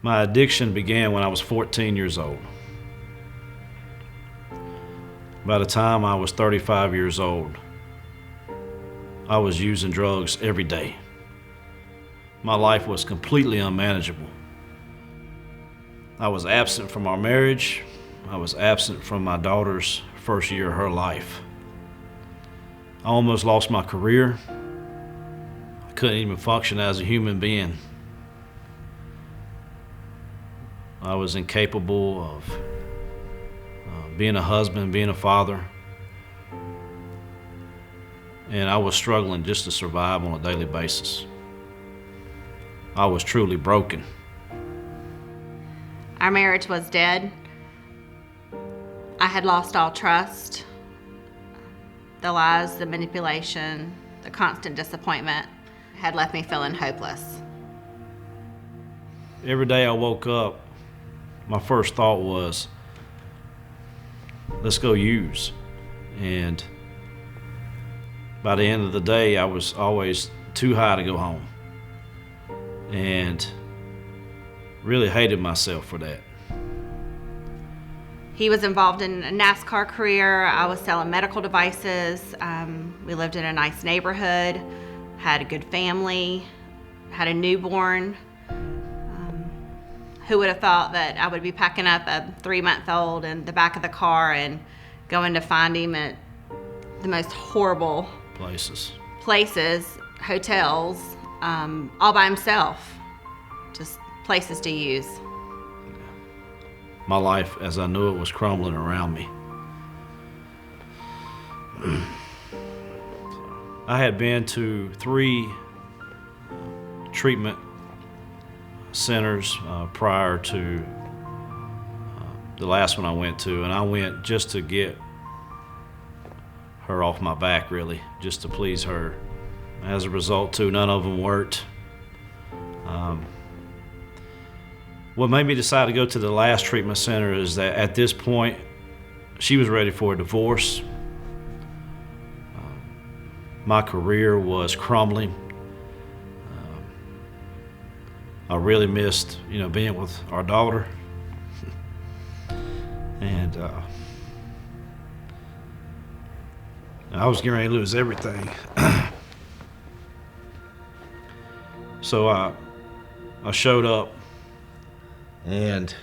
My addiction began when I was 14 years old. By the time I was 35 years old, I was using drugs every day. My life was completely unmanageable. I was absent from our marriage. I was absent from my daughter's first year of her life. I almost lost my career. I couldn't even function as a human being. I was incapable of being a husband, being a father, and I was struggling just to survive on a daily basis. I was truly broken. Our marriage was dead. I had lost all trust. The lies, the manipulation, the constant disappointment had left me feeling hopeless. Every day I woke up, my first thought was, let's go use. And by the end of the day, I was always too high to go home. And really hated myself for that. He was involved in a NASCAR career. I was selling medical devices. We lived in a nice neighborhood, had a good family, had a newborn. Who would have thought that I would be packing up a 3-month-old in the back of the car and going to find him at the most horrible Places, hotels, all by himself, just places to use. my life as I knew it was crumbling around me. I had been to 3 treatment centers prior to the last one I went to, and I went just to get her off my back, really, just to please her. As a result, too, none of them worked. What made me decide to go to the last treatment center is that at this point, she was ready for a divorce. My career was crumbling. I really missed, being with our daughter. And I was getting ready to lose everything. So I showed up and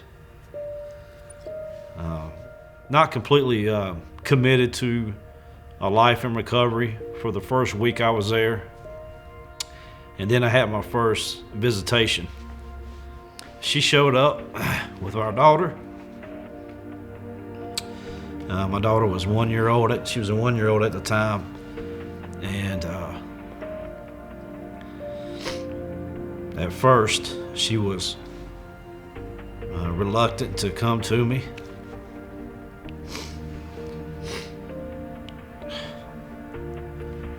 not completely committed to a life in recovery for the first week I was there. And then I had my first visitation. She showed up with our daughter. My daughter was 1 year old. She was a 1 year old at the time. And at first, she was reluctant to come to me.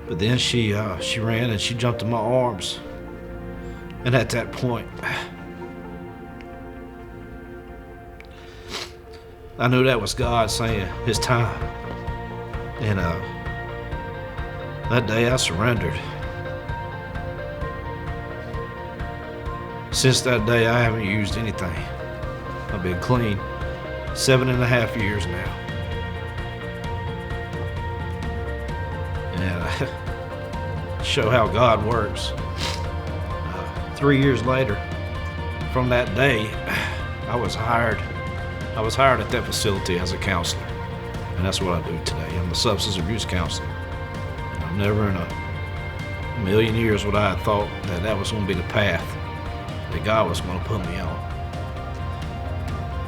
But then she ran and she jumped in my arms. And at that point, I knew that was God saying it's time. And that day I surrendered. Since that day, I haven't used anything. I've been clean 7.5 years now. And show how God works. 3 years later, from that day, I was hired at that facility as a counselor. And that's what I do today. I'm a substance abuse counselor. I've never in a million years would I have thought that was going to be the path that God was going to put me on.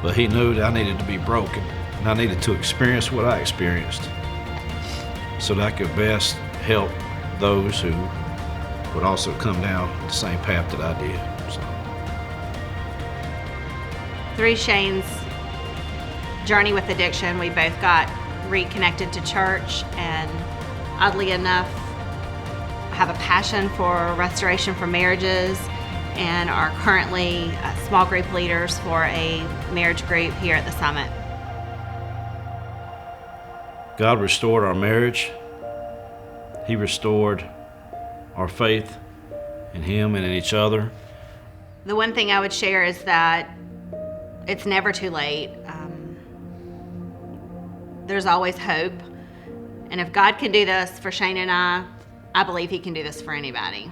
But He knew that I needed to be broken, and I needed to experience what I experienced so that I could best help those who would also come down the same path that I did. So. Through Shane's journey with addiction, we both got reconnected to church, and oddly enough, have a passion for restoration for marriages, and are currently small group leaders for a marriage group here at the Summit. God restored our marriage. He restored our faith in Him and in each other. The one thing I would share is that it's never too late. There's always hope. And if God can do this for Shane and I believe he can do this for anybody.